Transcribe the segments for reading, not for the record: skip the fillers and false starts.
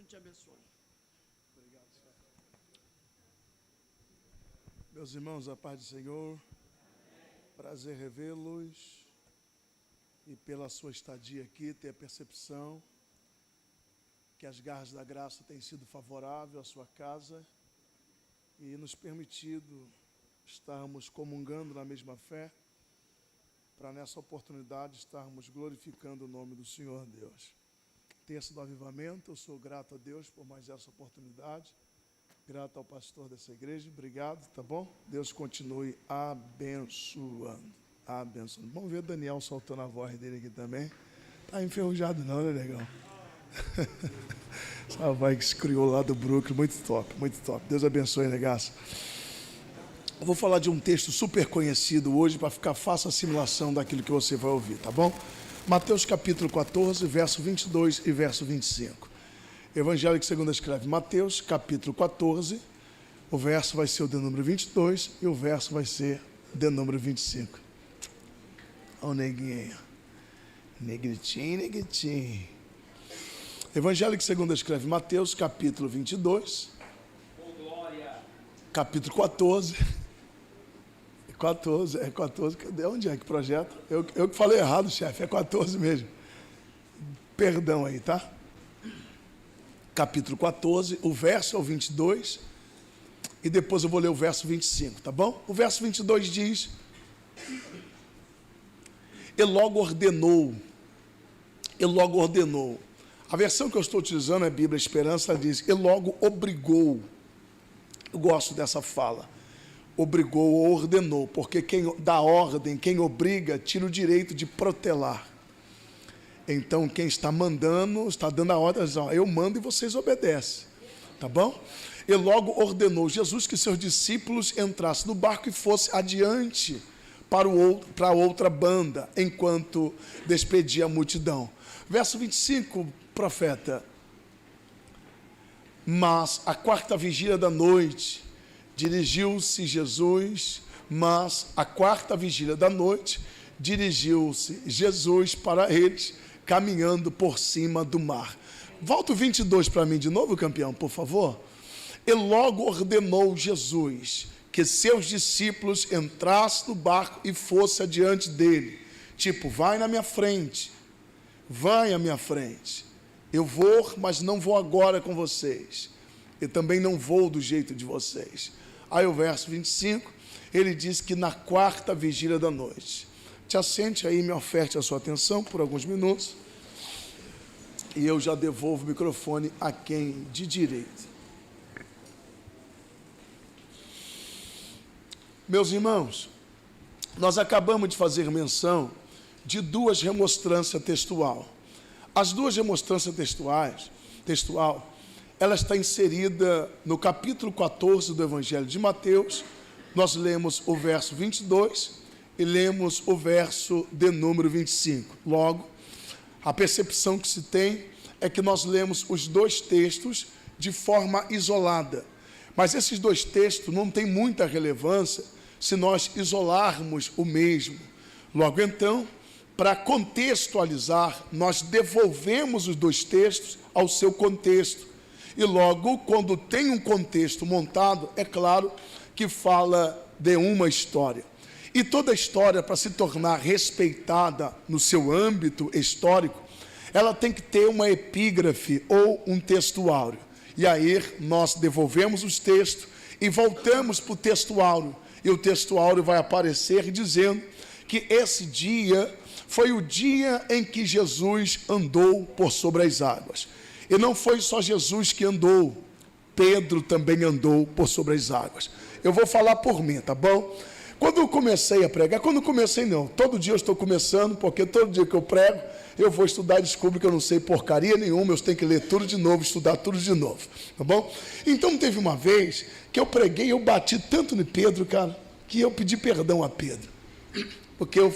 te abençoe. Obrigado, Senhor. Meus irmãos, a paz do Senhor. Prazer revê-los. E pela sua estadia aqui, ter a percepção que as garras da graça têm sido favoráveis à sua casa e nos permitido estarmos comungando na mesma fé, para nessa oportunidade estarmos glorificando o nome do Senhor Deus. Terço do avivamento, eu sou grato a Deus por mais essa oportunidade, grato ao pastor dessa igreja, obrigado, tá bom? Deus continue abençoando, abençoando. Vamos ver Daniel soltando a voz dele aqui também. Tá enferrujado não, né, legal? Essa voz que se criou lá do Brooklyn, muito top, muito top. Deus abençoe, negaça. Eu vou falar de um texto super conhecido hoje para ficar fácil a assimilação daquilo que você vai ouvir, tá bom? Mateus capítulo 14, verso 22 e verso 25. Evangelho que segundo escreve Mateus capítulo 14, o verso vai ser o de número 22 e o verso vai ser de número 25. Olha o neguinho. Negritinho, negritinho. Evangelho que segundo escreve Mateus capítulo 22. Capítulo 14. 14, é 14, cadê? Onde é que projeto? Eu que falei errado, chefe, é 14 mesmo. Perdão aí, tá? Capítulo 14, o verso é o 22, e depois eu vou ler o verso 25, tá bom? O verso 22 diz: E logo ordenou. A versão que eu estou utilizando é a Bíblia Esperança, ela diz: E logo obrigou. Eu gosto dessa fala. Obrigou ou ordenou, porque quem dá ordem, quem obriga, tira o direito de protelar. Então, quem está mandando, está dando a ordem, eu mando e vocês obedecem, tá bom? E logo ordenou Jesus que seus discípulos entrassem no barco e fossem adiante para outra banda, enquanto despedia a multidão. Verso 25, profeta: Mas a quarta vigília da noite, dirigiu-se Jesus para eles, caminhando por cima do mar. Volta o 22 para mim de novo, campeão, por favor. E logo ordenou Jesus que seus discípulos entrassem no barco e fossem adiante dele. Tipo, vai à minha frente. Eu vou, mas não vou agora com vocês. Eu também não vou do jeito de vocês. Aí o verso 25, ele diz que na quarta vigília da noite. Te assente aí, me oferte a sua atenção por alguns minutos. E eu já devolvo o microfone a quem de direito. Meus irmãos, nós acabamos de fazer menção de duas remonstrâncias textual. As duas remonstrâncias textual, ela está inserida no capítulo 14 do Evangelho de Mateus. Nós lemos o verso 22 e lemos o verso de número 25. Logo, a percepção que se tem é que nós lemos os dois textos de forma isolada. Mas esses dois textos não têm muita relevância se nós isolarmos o mesmo. Logo então, para contextualizar, nós devolvemos os dois textos ao seu contexto. E logo, quando tem um contexto montado, é claro que fala de uma história. E toda história, para se tornar respeitada no seu âmbito histórico, ela tem que ter uma epígrafe ou um textuário. E aí nós devolvemos os textos e voltamos para o textuário. E o textuário vai aparecer dizendo que esse dia foi o dia em que Jesus andou por sobre as águas. E não foi só Jesus que andou, Pedro também andou por sobre as águas. Eu vou falar por mim, tá bom? Quando eu comecei a pregar, todo dia eu estou começando, porque todo dia que eu prego, eu vou estudar e descubro que eu não sei porcaria nenhuma, eu tenho que ler tudo de novo, estudar tudo de novo, tá bom? Então teve uma vez que eu preguei, eu bati tanto no Pedro, cara, que eu pedi perdão a Pedro, porque eu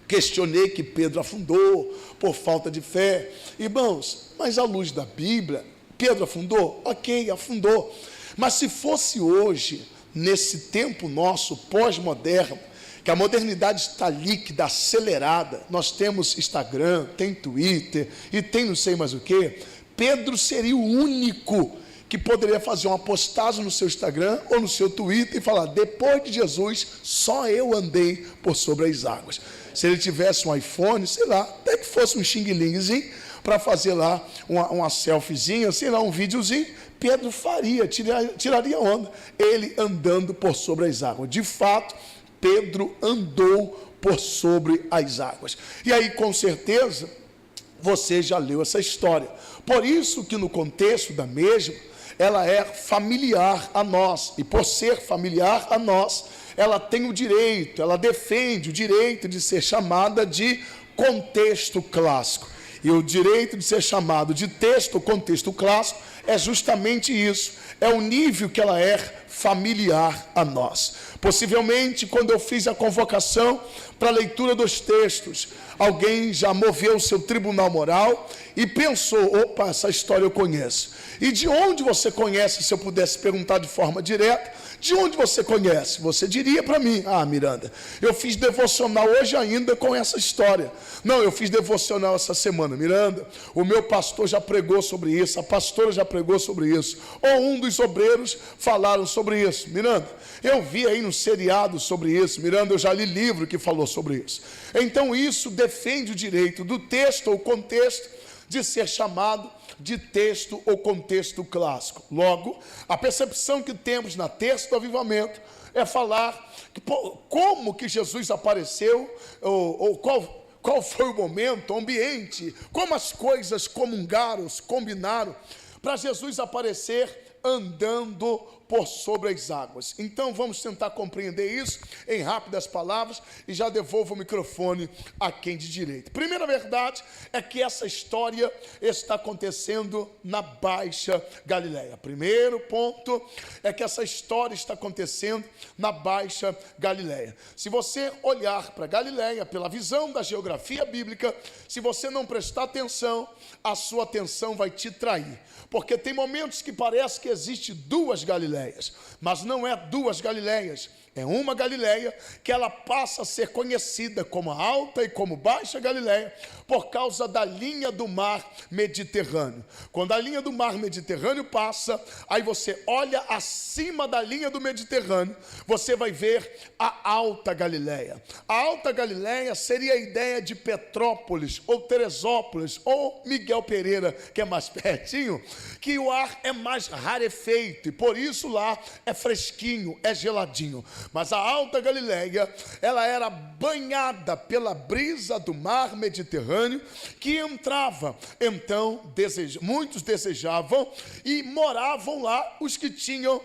questionei que Pedro afundou por falta de fé. Irmãos, mas à luz da Bíblia, Pedro afundou? Ok, afundou. Mas se fosse hoje, nesse tempo nosso pós-moderno, que a modernidade está líquida, acelerada, nós temos Instagram, tem Twitter e tem não sei mais o que, Pedro seria o único que poderia fazer uma postagem no seu Instagram ou no seu Twitter e falar: depois de Jesus, só eu andei por sobre as águas. Se ele tivesse um iPhone, sei lá, até que fosse um xing-lingzinho, para fazer lá uma selfiezinha, sei lá, um videozinho, Pedro faria, tiraria onda, ele andando por sobre as águas. De fato, Pedro andou por sobre as águas. E aí, com certeza, você já leu essa história. Por isso que no contexto da mesma, ela é familiar a nós, e por ser familiar a nós, ela tem o direito, ela defende o direito de ser chamada de contexto clássico. E o direito de ser chamado de texto ou contexto clássico é justamente isso, é o nível que ela é familiar a nós. Possivelmente, quando eu fiz a convocação para a leitura dos textos, alguém já moveu o seu tribunal moral e pensou: opa, essa história eu conheço. E de onde você conhece, se eu pudesse perguntar de forma direta, de onde você conhece? Você diria para mim: ah, Miranda, eu fiz devocional hoje ainda com essa história. Não, eu fiz devocional essa semana. Miranda, o meu pastor já pregou sobre isso, a pastora já pregou sobre isso, ou um dos obreiros falaram sobre isso. Miranda, eu vi aí no seriado sobre isso. Miranda, eu já li livro que falou sobre isso. Então isso defende o direito do texto ou contexto de ser chamado de texto ou contexto clássico. Logo, a percepção que temos na Terça do Avivamento é falar que, como que Jesus apareceu, ou qual foi o momento, o ambiente, como as coisas comungaram, combinaram para Jesus aparecer andando por sobre as águas. Então vamos tentar compreender isso em rápidas palavras e já devolvo o microfone a quem de direito. Primeira verdade é que essa história está acontecendo na Baixa Galileia. Primeiro ponto é que essa história está acontecendo na Baixa Galileia. Se você olhar para Galileia pela visão da geografia bíblica, se você não prestar atenção, a sua atenção vai te trair. Porque tem momentos que parece que existe duas Galileias, mas não é duas Galileias, é uma Galileia que ela passa a ser conhecida como a Alta e como Baixa Galileia por causa da linha do mar Mediterrâneo. Quando a linha do mar Mediterrâneo passa, aí você olha acima da linha do Mediterrâneo, você vai ver a Alta Galileia. A Alta Galileia seria a ideia de Petrópolis, ou Teresópolis, ou Miguel Pereira, que é mais pertinho, que o ar é mais rarefeito, e por isso lá é fresquinho, é geladinho. Mas a Alta Galileia, ela era banhada pela brisa do mar Mediterrâneo, que entrava. Então, muitos desejavam e moravam lá os que tinham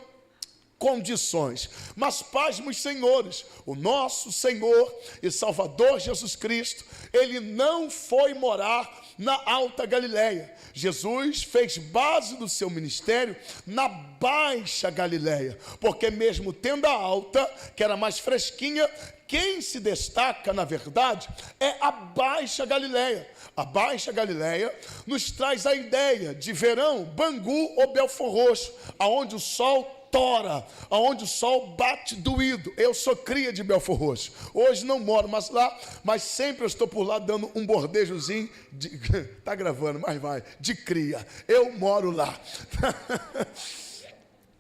condições. Mas, pasmos, senhores, o nosso Senhor e Salvador Jesus Cristo, ele não foi morar na Alta Galileia. Jesus fez base do seu ministério na Baixa Galileia, porque mesmo tendo a Alta, que era mais fresquinha, quem se destaca, na verdade, é a Baixa Galileia. A Baixa Galileia nos traz a ideia de verão, Bangu ou Belfor Roxo, aonde o sol tora, aonde o sol bate doído. Eu sou cria de Belfor Roxo. Hoje não moro mais lá, mas sempre eu estou por lá dando um bordejozinho tá gravando, mas vai, de cria. Eu moro lá.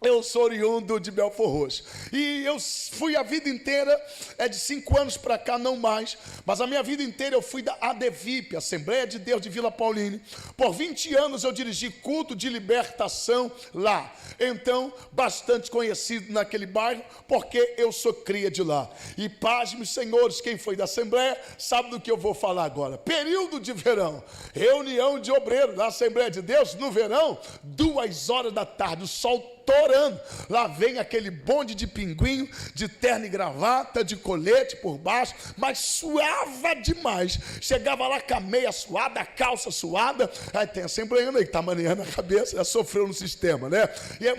Eu sou oriundo de Belfor Roxo. E eu fui a vida inteira, de 5 anos para cá, não mais, mas a minha vida inteira eu fui da ADVIP, Assembleia de Deus de Vila Pauline. Por 20 anos eu dirigi culto de libertação lá. Então, bastante conhecido naquele bairro, porque eu sou cria de lá. E pasme, senhores, quem foi da Assembleia sabe do que eu vou falar agora. Período de verão, reunião de obreiros da Assembleia de Deus, no verão, 2 horas da tarde, o sol torando, lá vem aquele bonde de pinguinho, de terno e gravata, de colete por baixo, mas suava demais. Chegava lá com a meia suada, a calça suada. Aí tem a assembleia aí que está maneando a cabeça, já sofreu no sistema, né?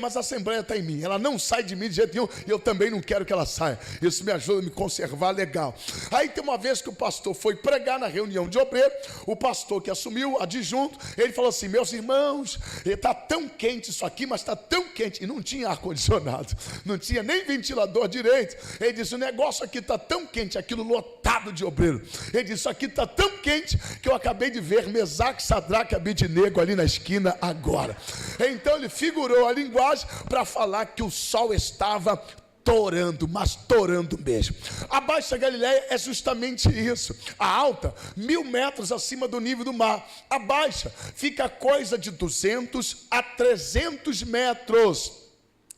Mas a assembleia está em mim, ela não sai de mim de jeito nenhum, e eu também não quero que ela saia. Isso me ajuda a me conservar legal. Aí tem uma vez que o pastor foi pregar na reunião de obreiro, o pastor que assumiu, adjunto, ele falou assim: meus irmãos, está tão quente isso aqui, mas está tão quente. quente, e não tinha ar-condicionado, não tinha nem ventilador direito. Ele disse: o negócio aqui está tão quente, aquilo lotado de obreiro. Ele disse: isso aqui está tão quente que eu acabei de ver Mesaque, Sadraque e Abednego ali na esquina agora. Então ele figurou a linguagem para falar que o sol estava torando, mas torando mesmo. A Baixa Galileia é justamente isso. A alta, 1000 metros acima do nível do mar. A baixa fica coisa de 200 a 300 metros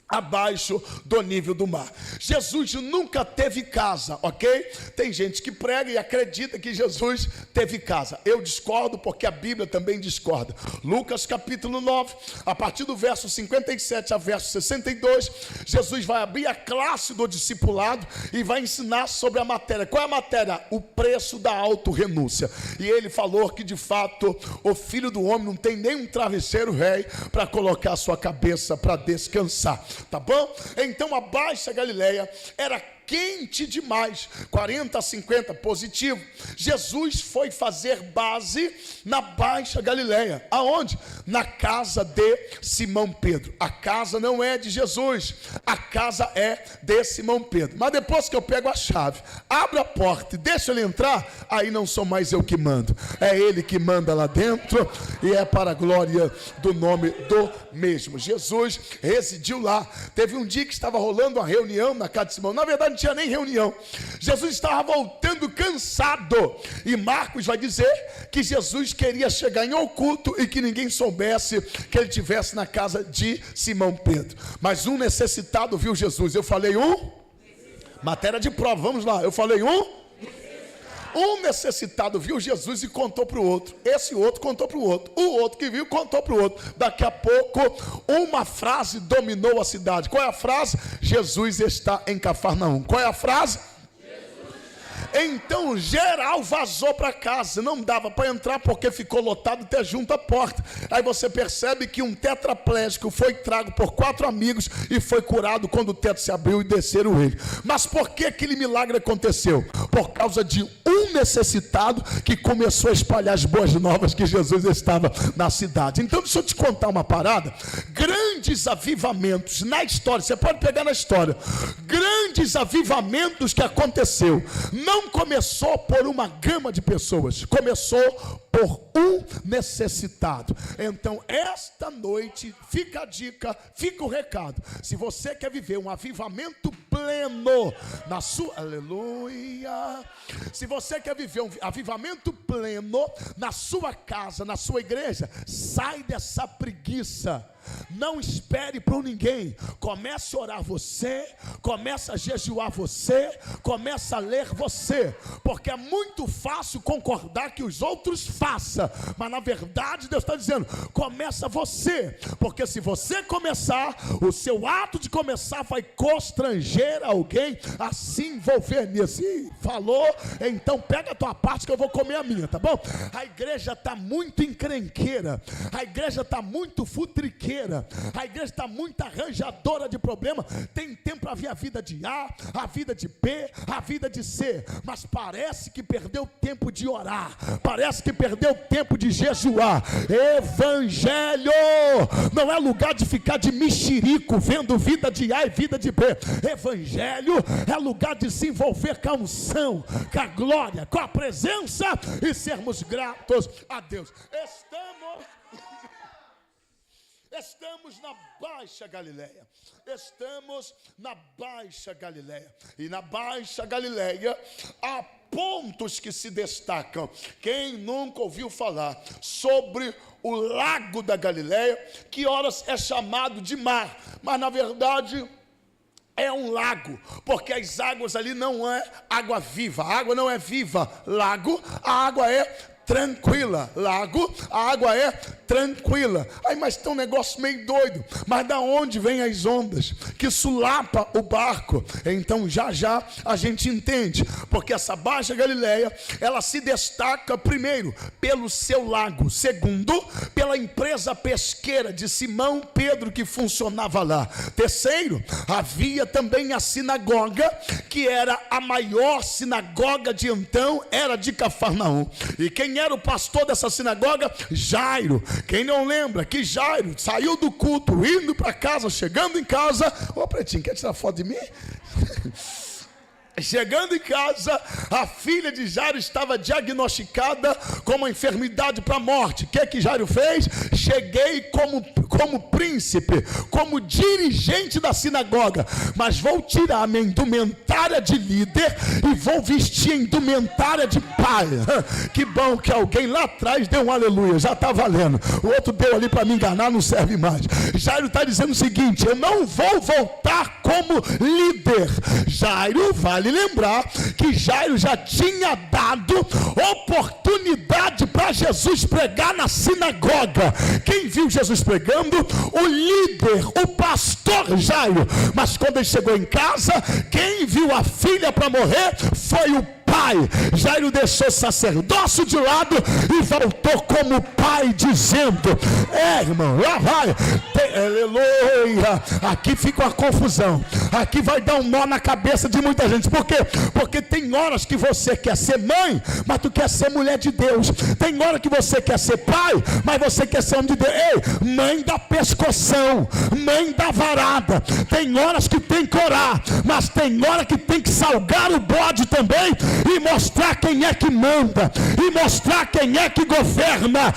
abaixo do nível do mar. Jesus nunca teve casa, ok? Tem gente que prega e acredita que Jesus teve casa. Eu discordo, porque a Bíblia também discorda. Lucas capítulo 9, a partir do verso 57 a verso 62, Jesus vai abrir a classe do discipulado e vai ensinar sobre a matéria. Qual é a matéria? O preço da autorrenúncia. E ele falou que de fato o Filho do Homem não tem nem um travesseiro rei para colocar a sua cabeça para descansar. Tá bom? Então a Baixa Galileia era quente demais, 40 a 50 positivo. Jesus foi fazer base na Baixa Galileia. Aonde? Na casa de Simão Pedro. A casa não é de Jesus, a casa é de Simão Pedro. Mas depois que eu pego a chave, abro a porta e deixo ele entrar, aí não sou mais eu que mando, é ele que manda lá dentro, e é para a glória do nome do mesmo. Jesus residiu lá. Teve um dia que estava rolando uma reunião na casa de Simão. Na verdade não tinha nem reunião. Jesus estava voltando cansado, e Marcos vai dizer que Jesus queria chegar em oculto e que ninguém soubesse que ele estivesse na casa de Simão Pedro. Mas um necessitado viu Jesus. Eu falei matéria de prova, vamos lá. Eu falei um necessitado viu Jesus e contou para o outro. Esse outro contou para o outro. O outro que viu contou para o outro. Daqui a pouco, uma frase dominou a cidade. Qual é a frase? Jesus está em Cafarnaum. Qual é a frase? Então geral vazou para casa. Não dava para entrar porque ficou lotado até junto à porta. Aí você percebe que um tetraplégico foi trago por 4 amigos e foi curado quando o teto se abriu e desceram ele. Mas por que aquele milagre aconteceu? Por causa de um necessitado que começou a espalhar as boas novas que Jesus estava na cidade. Então deixa eu te contar uma parada. Grandes avivamentos na história, você pode pegar na história, grandes avivamentos que aconteceu, não começou por uma gama de pessoas, começou por um necessitado. Então esta noite fica a dica, fica o recado. Se você quer viver um avivamento pleno na sua, aleluia, se você quer viver um avivamento pleno na sua casa, na sua igreja, sai dessa preguiça. Não espere por ninguém. Comece a orar você, comece a jejuar você, comece a ler você, porque é muito fácil concordar que os outros façam, mas na verdade Deus está dizendo: começa você, porque se você começar, o seu ato de começar vai constranger alguém a se envolver nisso. E falou, então pega a tua parte que eu vou comer a minha, tá bom? A igreja está muito encrenqueira, a igreja está muito futriqueira, a igreja está muito arranjadora de problema. Tem tempo para ver a vida de A, a vida de B, a vida de C, mas parece que perdeu tempo de orar, parece que perdeu tempo de jejuar. Evangelho não é lugar de ficar de mexerico vendo vida de A e vida de B. Evangelho é lugar de se envolver com a unção, com a glória, com a presença e sermos gratos a Deus. Estamos na Baixa Galileia. Estamos na Baixa Galileia. E na Baixa Galileia há pontos que se destacam. Quem nunca ouviu falar sobre o lago da Galileia, que horas é chamado de mar, mas na verdade é um lago, porque as águas ali não é água viva. A água não é viva. Lago, a água é tranquila. Lago, a água é tranquila. Aí, mas tem um negócio meio doido. Mas da onde vem as ondas que sulapa o barco? Então já já a gente entende, porque essa Baixa Galileia, ela se destaca primeiro pelo seu lago, segundo pela empresa pesqueira de Simão Pedro que funcionava lá, terceiro, havia também a sinagoga, que era a maior sinagoga de então, era de Cafarnaum. E quem era o pastor dessa sinagoga? Jairo. Quem não lembra que Jairo saiu do culto, indo para casa, chegando em casa... Ô Pretinho, quer tirar foto de mim? Chegando em casa, a filha de Jairo estava diagnosticada com uma enfermidade para a morte. O que Jairo fez? Cheguei como príncipe, como dirigente da sinagoga, mas vou tirar a minha indumentária de líder e vou vestir a indumentária de pai. Que bom que alguém lá atrás deu um aleluia, já está valendo. O outro deu ali para me enganar, não serve mais. Jairo está dizendo o seguinte: eu não vou voltar como líder. Jairo, vale lembrar que Jairo já tinha dado oportunidade para Jesus pregar na sinagoga. Quem viu Jesus pregando? O líder, o pastor Jairo. Mas quando ele chegou em casa, quem viu a filha para morrer foi o pai. Jairo deixou o sacerdócio de lado e voltou como pai, dizendo: irmão, lá vai, aleluia. Aqui fica uma confusão, aqui vai dar um nó na cabeça de muita gente. Por quê? Porque tem horas que você quer ser mãe, mas tu quer ser mulher de Deus. Tem hora que você quer ser pai, mas você quer ser homem de Deus. Ei, mãe da pescoção, mãe da varada. Tem horas que tem que orar, mas tem hora que tem que salgar o bode também e mostrar quem é que manda, e mostrar quem é que governa.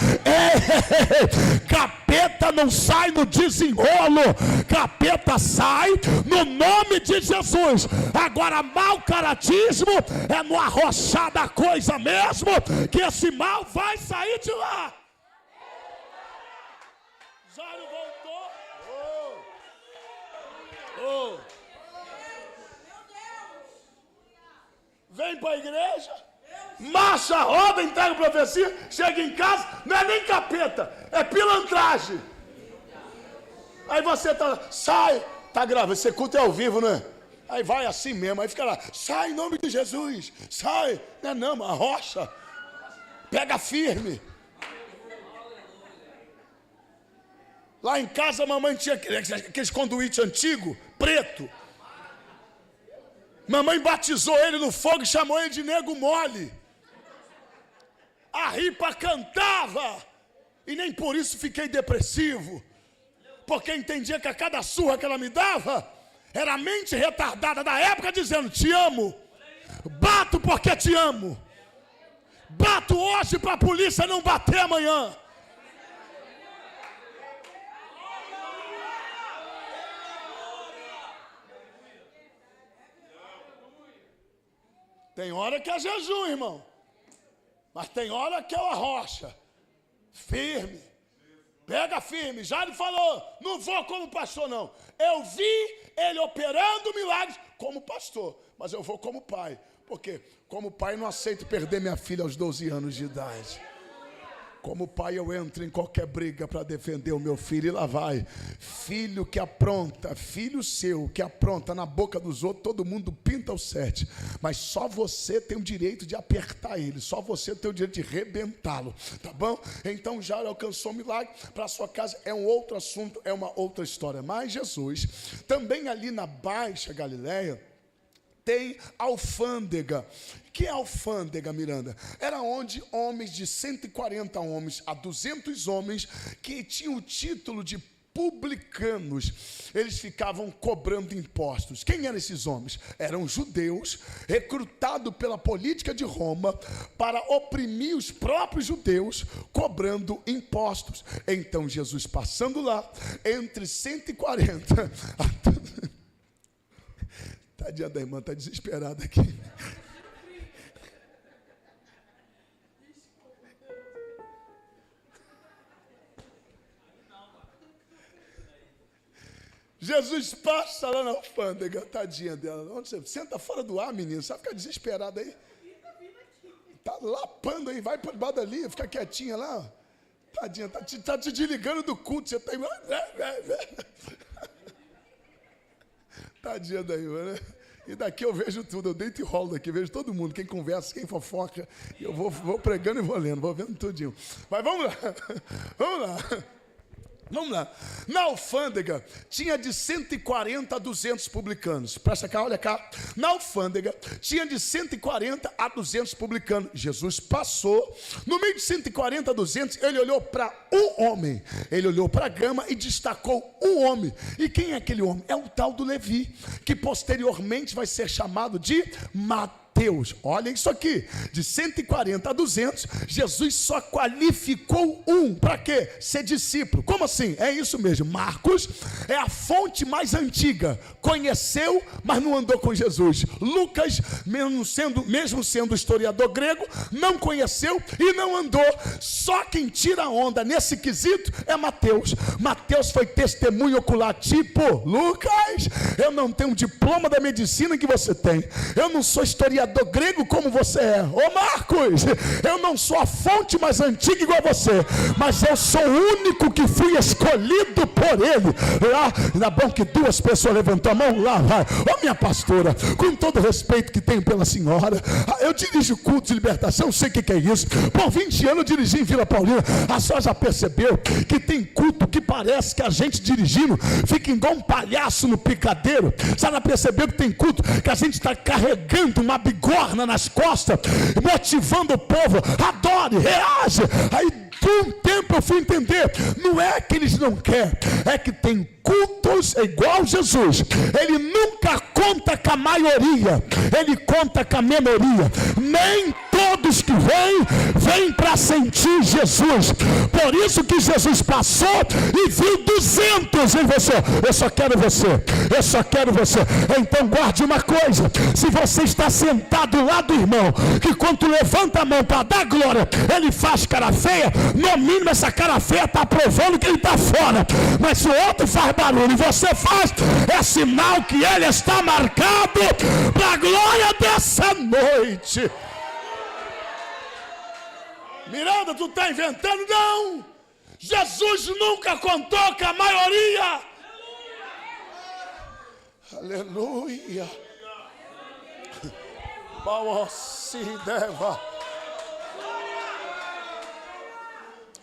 Capeta não sai no desenrolo, capeta sai no nome de Jesus. Agora, mau caratismo é no arrochar da coisa mesmo, que esse mal vai sair de lá. Jairo voltou. Vem para a igreja, marcha, roda, entrega a profecia, chega em casa, não é nem capeta, é pilantragem. Aí você sai, tá gravando, esse culto é ao vivo, não é? Aí vai assim mesmo, aí fica lá, sai em nome de Jesus, sai, não, arrocha, pega firme. Lá em casa a mamãe tinha aqueles conduíte antigo, preto. Mamãe batizou ele no fogo e chamou ele de nego mole. A ripa cantava, e nem por isso fiquei depressivo, porque entendia que a cada surra que ela me dava era a mente retardada da época dizendo: te amo, bato porque te amo, bato hoje para a polícia não bater amanhã. Tem hora que é jejum, irmão, mas tem hora que é uma rocha, firme, pega firme. Jairo falou: não vou como pastor não, eu vi ele operando milagres como pastor, mas eu vou como pai, porque como pai não aceito perder minha filha aos 12 anos de idade. Como pai eu entro em qualquer briga para defender o meu filho, e lá vai. Filho que apronta, filho seu que apronta na boca dos outros, todo mundo pinta o 7. Mas só você tem o direito de apertar ele, só você tem o direito de rebentá-lo, tá bom? Então já alcançou o milagre, para a sua casa é um outro assunto, é uma outra história. Mas Jesus, também ali na Baixa Galileia, tem alfândega. Que é alfândega, Miranda? Era onde homens de 140 homens a 200 homens que tinham o título de publicanos, eles ficavam cobrando impostos. Quem eram esses homens? Eram judeus recrutados pela política de Roma para oprimir os próprios judeus, cobrando impostos. Então Jesus passando lá, entre 140 tadinha da irmã, está desesperada aqui. Jesus passa lá na alfândega, tadinha dela. Onde você senta fora do ar, menino, você vai ficar desesperada aí. Tá lapando aí, vai para debaixo dali, fica quietinha lá. Tadinha, tá te desligando do culto, você tá aí. Tadinha da irmã, né? E daqui eu vejo tudo, eu deito e rolo daqui, vejo todo mundo, quem conversa, quem fofoca, eu vou pregando e vou lendo, vou vendo tudinho. Mas vamos lá, vamos lá. Vamos lá. Na alfândega tinha de 140 a 200 publicanos. Presta cá, olha cá. Na alfândega tinha de 140 a 200 publicanos. Jesus passou. No meio de 140 a 200, ele olhou para um homem. Ele olhou para a gama e destacou um homem. E quem é aquele homem? É o tal do Levi, que posteriormente vai ser chamado de Mateus. Olha isso aqui, de 140 a 200, Jesus só qualificou um, para quê? Ser discípulo. Como assim? É isso mesmo, Marcos é a fonte mais antiga, conheceu, mas não andou com Jesus. Lucas, mesmo sendo historiador grego, não conheceu e não andou. Só quem tira onda nesse quesito é Mateus. Mateus foi testemunho ocular, tipo, Lucas, eu não tenho um diploma da medicina que você tem, eu não sou historiador grego como você é. Ô Marcos, eu não sou a fonte mais antiga igual a você, mas eu sou o único que fui escolhido por ele. Lá, ainda bom que duas pessoas levantou a mão, lá vai. Ô minha pastora, com todo o respeito que tenho pela senhora, eu dirijo culto de libertação, sei o que é isso. Por 20 anos eu dirigi em Vila Paulina. A senhora já percebeu que tem culto que parece que a gente dirigindo fica igual um palhaço no picadeiro? A senhora percebeu que tem culto que a gente está carregando uma bigorna nas costas, motivando o povo, adore, reage. Aí por um tempo eu fui entender, não é que eles não querem, é que tem cultos igual Jesus, ele nunca conta com a maioria, ele conta com a minoria. Nem todos que vêm para sentir Jesus. Por isso que Jesus passou e viu 200 em você. Eu só quero você, eu só quero você. Então guarde uma coisa, se você está sentado lá do irmão, que quando levanta a mão para dar glória, ele faz cara feia, no mínimo essa cara feia está provando que ele está fora. Mas se o outro faz barulho e você faz, é sinal que ele está marcado para a glória dessa noite. Miranda, tu está inventando? Não! Jesus nunca contou com a maioria. Aleluia. Baosideva.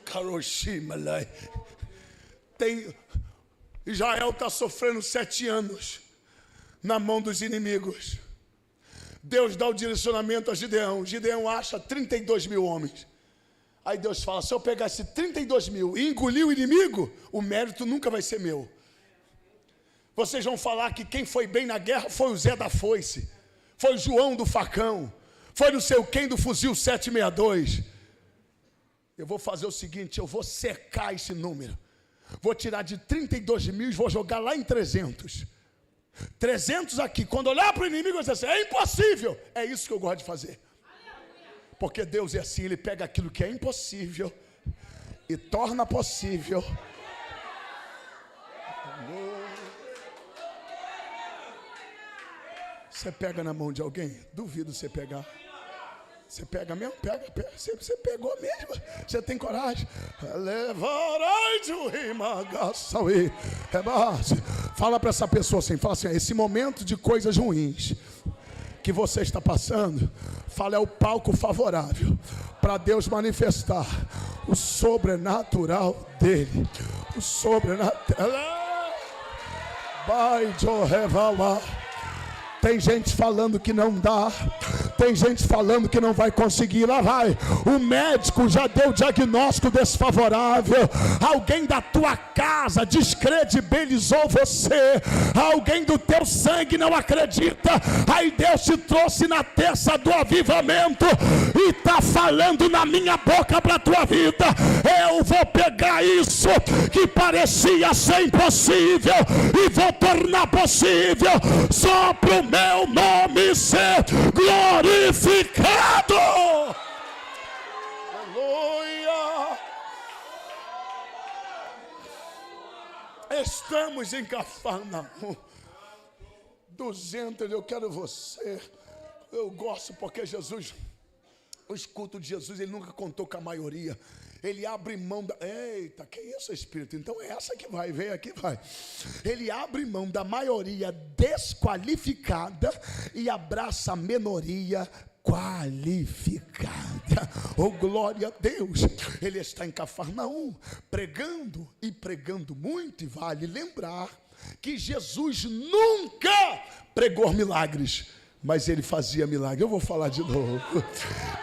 Karoshimalai. Israel está sofrendo 7 anos na mão dos inimigos. Deus dá o direcionamento a Gideão. Gideão acha 32 mil homens. Aí Deus fala, se eu pegar esse 32 mil e engolir o inimigo, o mérito nunca vai ser meu. Vocês vão falar que quem foi bem na guerra foi o Zé da foice, foi o João do facão, foi não sei o quem do fuzil 762. Eu vou fazer o seguinte, eu vou secar esse número. Vou tirar de 32 mil e vou jogar lá em 300. 300 aqui. Quando olhar para o inimigo, eu vou dizer assim, é impossível. É isso que eu gosto de fazer. Porque Deus é assim, Ele pega aquilo que é impossível e torna possível. Você pega na mão de alguém? Duvido você pegar. Você pega mesmo? Pega. Você pegou mesmo? Você tem coragem? Fala para essa pessoa assim, fala assim, esse momento de coisas ruins que você está passando, fala, é o palco favorável para Deus manifestar o sobrenatural dele. O sobrenatural. Vai, Jeová. Tem gente falando que não dá, tem gente falando que não vai conseguir. Lá vai, o médico já deu o diagnóstico desfavorável, alguém da tua casa descredibilizou você, alguém do teu sangue não acredita. Aí Deus te trouxe na terça do avivamento e está falando na minha boca para a tua vida. Eu vou pegar isso que parecia ser impossível e vou tornar possível, só para o meu nome ser glorificado. Aleluia. Estamos em Cafarnaum. 200, eu quero você. Eu gosto porque Jesus, os cultos de Jesus, ele nunca contou com a maioria. Ele abre mão da... Eita, que isso, Espírito? Então é essa que vai, vem aqui, vai. Ele abre mão da maioria desqualificada e abraça a minoria qualificada. Oh, glória a Deus. Ele está em Cafarnaum, pregando e pregando muito. E vale lembrar que Jesus nunca pregou milagres, mas ele fazia milagre. Eu vou falar de novo.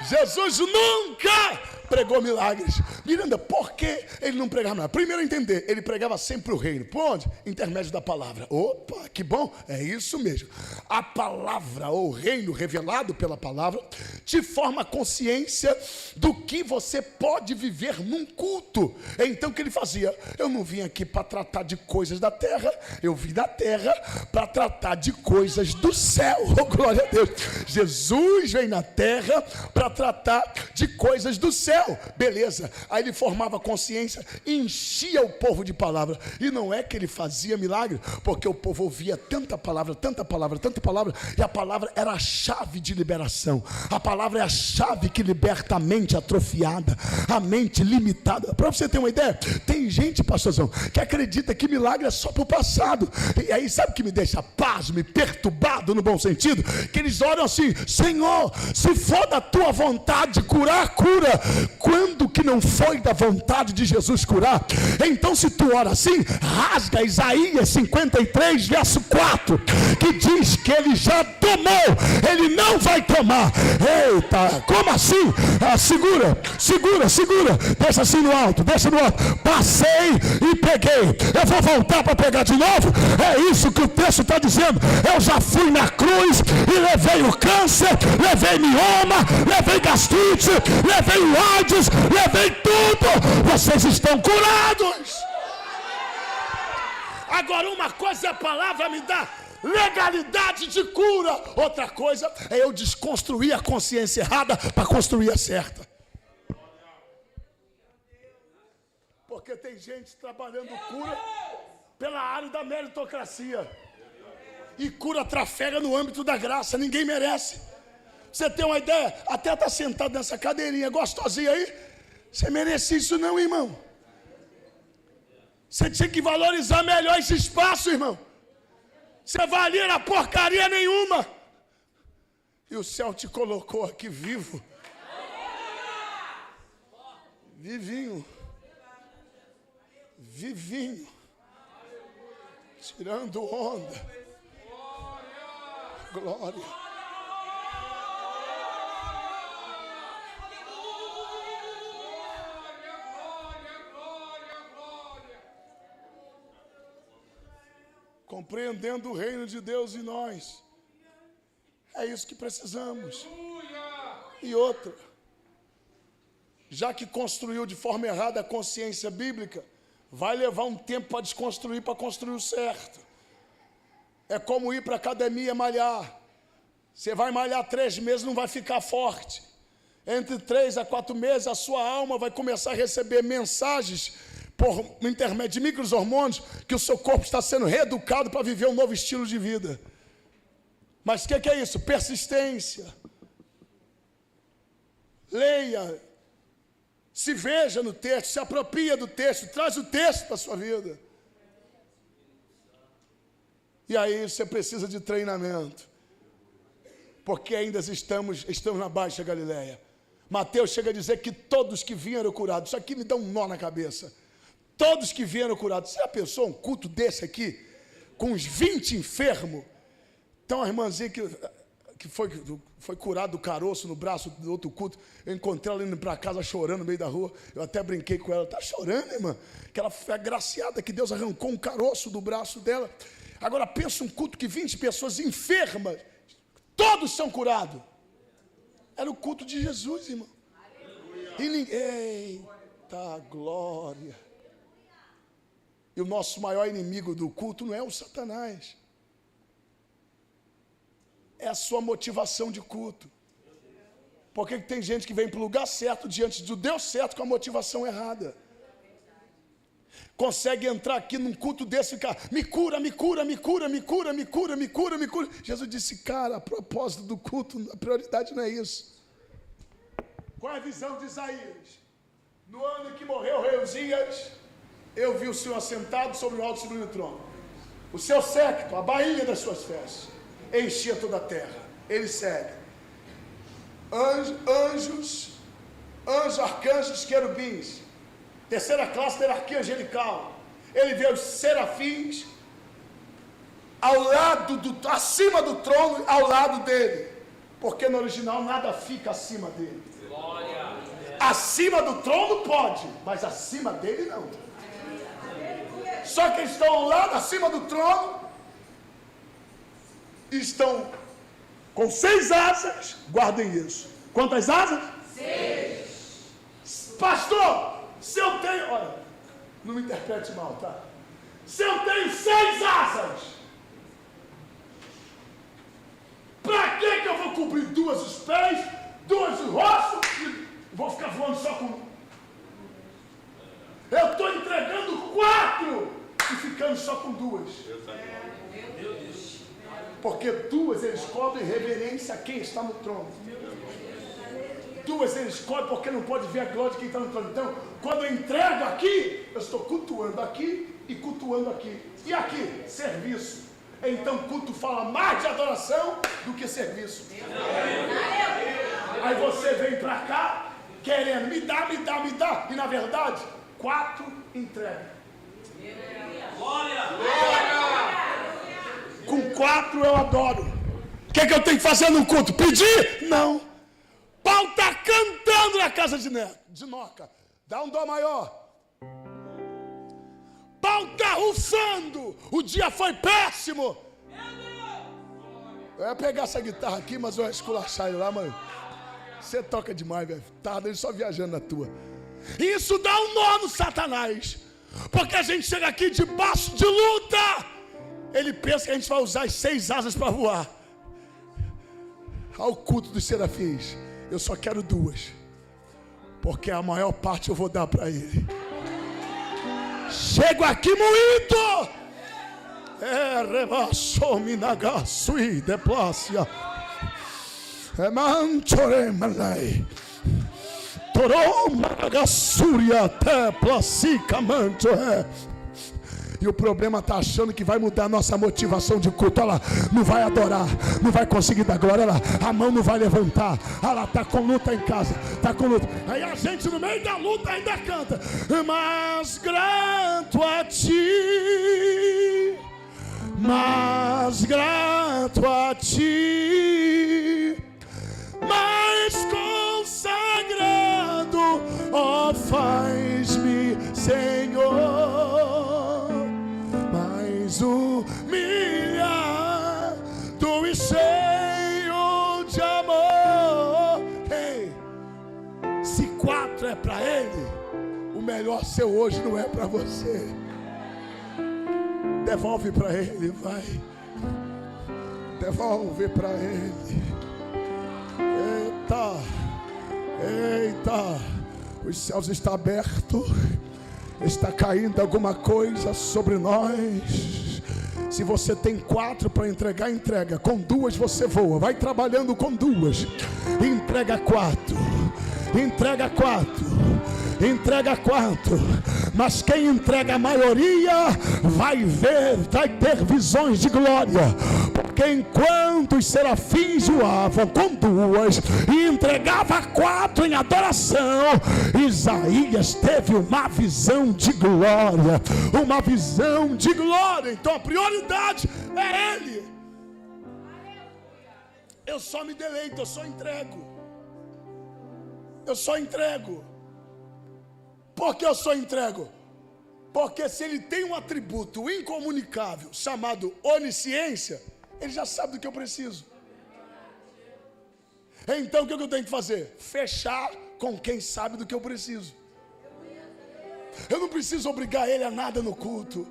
Jesus nunca pregou milagres. Miranda, por que ele não pregava nada? Primeiro entender, ele pregava sempre o reino. Por onde? Intermédio da palavra. Opa, que bom, é isso mesmo. A palavra, ou o reino revelado pela palavra, te forma consciência do que você pode viver num culto. Então o que ele fazia? Eu não vim aqui para tratar de coisas da terra, eu vim da terra para tratar de coisas do céu. Oh, glória a Deus. Jesus vem na terra para tratar de coisas do céu. Beleza, aí ele formava consciência, enchia o povo de palavra. E não é que ele fazia milagre, porque o povo ouvia tanta palavra, tanta palavra, tanta palavra, e a palavra era a chave de liberação. A palavra é a chave que liberta a mente atrofiada, a mente limitada. Para você ter uma ideia, tem gente, pastorzão, que acredita que milagre é só para o passado. E aí sabe o que me deixa pasmo e perturbado no bom sentido? Que eles oram assim: Senhor, se for da tua vontade curar, cura. Quando que não foi da vontade de Jesus curar? Então se tu ora assim, rasga Isaías 53 verso 4, que diz que ele já tomou, ele não vai tomar. Eita, como assim? Segura, deixa assim no alto, deixa no alto. Passei e peguei, eu vou voltar para pegar de novo. É isso que o texto está dizendo. Eu já fui na cruz e levei o câncer, levei mioma, levei gastrite, levei o AIDS, levei tudo. Vocês estão curados. Agora, uma coisa é a palavra me dá legalidade de cura, outra coisa é eu desconstruir a consciência errada para construir a certa. Porque tem gente trabalhando cura pela área da meritocracia, e cura trafega no âmbito da graça. Ninguém merece. Você tem uma ideia? Até está sentado nessa cadeirinha gostosinha aí, você merecia isso não, irmão. Você tinha que valorizar melhor esse espaço, irmão. Você valia na porcaria nenhuma, e o céu te colocou aqui vivo, vivinho, tirando onda. Glória. Compreendendo o reino de Deus em nós. É isso que precisamos. E outra, já que construiu de forma errada a consciência bíblica, vai levar um tempo para desconstruir, para construir o certo. É como ir para a academia malhar. Você vai malhar 3 meses, não vai ficar forte. Entre 3 a 4 meses, a sua alma vai começar a receber mensagens por intermédio de micro-hormônios, que o seu corpo está sendo reeducado para viver um novo estilo de vida. Mas o que é isso? Persistência. Leia, se veja no texto, se apropria do texto, traz o texto para a sua vida. E aí você precisa de treinamento, porque ainda estamos na Baixa Galileia. Mateus chega a dizer que todos que vinham eram curados. Isso aqui me dá um nó na cabeça. Todos que vieram curados. Você já pensou um culto desse aqui, com uns 20 enfermos? Então a irmãzinha que foi curada do caroço no braço do outro culto, eu encontrei ela indo para casa chorando no meio da rua. Eu até brinquei com ela: está chorando, irmã? Que ela foi agraciada, que Deus arrancou um caroço do braço dela. Agora pensa um culto que 20 pessoas enfermas, todos são curados. Era o culto de Jesus, irmão. E ninguém... Eita glória! E o nosso maior inimigo do culto não é o Satanás, é a sua motivação de culto. Porque tem gente que vem para o lugar certo, diante do Deus certo, com a motivação errada. Consegue entrar aqui num culto desse e ficar: me cura, me cura, me cura, me cura, me cura, me cura, me cura. Jesus disse: cara, a propósito do culto, a prioridade não é isso. Qual é a visão de Isaías? No ano em que morreu o rei Uzias, eu vi o Senhor assentado sobre o alto e sublime trono. O seu séquito, a bainha das suas festas, enchia toda a terra. Ele segue: Anjos, arcanjos, querubins. Terceira classe da hierarquia angelical. Ele vê os serafins ao lado acima do trono, ao lado dele. Porque no original nada fica acima dele. Acima do trono pode, mas acima dele não. Só que eles estão ao lado, acima do trono, e estão com 6 asas. Guardem isso. Quantas asas? 6. Pastor, se eu tenho... Olha, não me interprete mal, tá? Se eu tenho 6 asas, para que eu vou cobrir 2 os pés, 2 o rosto e vou ficar voando só com... Eu estou entregando 4 e ficando só com 2. Porque 2 eles cobrem reverência a quem está no trono. 2 eles cobrem porque não pode ver a glória de quem está no trono. Então, quando eu entrego aqui, eu estou cultuando aqui e cultuando aqui. E aqui, serviço. Então, culto fala mais de adoração do que serviço. Aí você vem para cá, querendo me dá. E na verdade, 4 entrega. Glória! Com 4 eu adoro. O que eu tenho que fazer no culto? Pedir? Não. Paulo está cantando na casa de Noca. Dá um dó maior. Paulo está rufando. O dia foi péssimo. Eu ia pegar essa guitarra aqui, mas eu ia esculachar ele lá, mano. Você toca demais, velho. Tá ele só viajando na tua. Isso dá um nó no Satanás. Porque a gente chega aqui debaixo de luta. Ele pensa que a gente vai usar as 6 asas para voar. Ao culto dos serafins, eu só quero 2. Porque a maior parte eu vou dar para ele. Chego aqui moído. Rebaçou-me na gaçui de plácia. Manchoremalai. Torou maragassúria até placica mancho. E o problema está achando que vai mudar a nossa motivação de culto. Olha lá, não vai adorar, não vai conseguir dar glória. Olha lá, a mão não vai levantar. Olha lá, está com luta em casa, está com luta. Aí a gente no meio da luta ainda canta. Mas grato a ti, mas grato a ti, mais consagrado, ó, faz-me, Senhor. Humilhado e cheio de amor. Hey, se 4 é para ele, o melhor seu hoje não é para você. Devolve para ele, vai. Devolve para ele. Eita, os céus estão abertos. Está caindo alguma coisa sobre nós. Se você tem 4 para entregar, entrega. Com 2 você voa. Vai trabalhando com 2. Entrega 4. Entrega 4. Entrega 4. Mas quem entrega a maioria vai ter visões de glória. Porque enquanto os serafins voavam com 2 e entregava 4 em adoração, Isaías teve uma visão de glória. Uma visão de glória. Então a prioridade é ele. Eu só me deleito, eu só entrego. Eu só entrego. Por que eu só entrego? Porque se ele tem um atributo incomunicável chamado onisciência, ele já sabe do que eu preciso. Então o que eu tenho que fazer? Fechar com quem sabe do que eu preciso. Eu não preciso obrigar ele a nada no culto.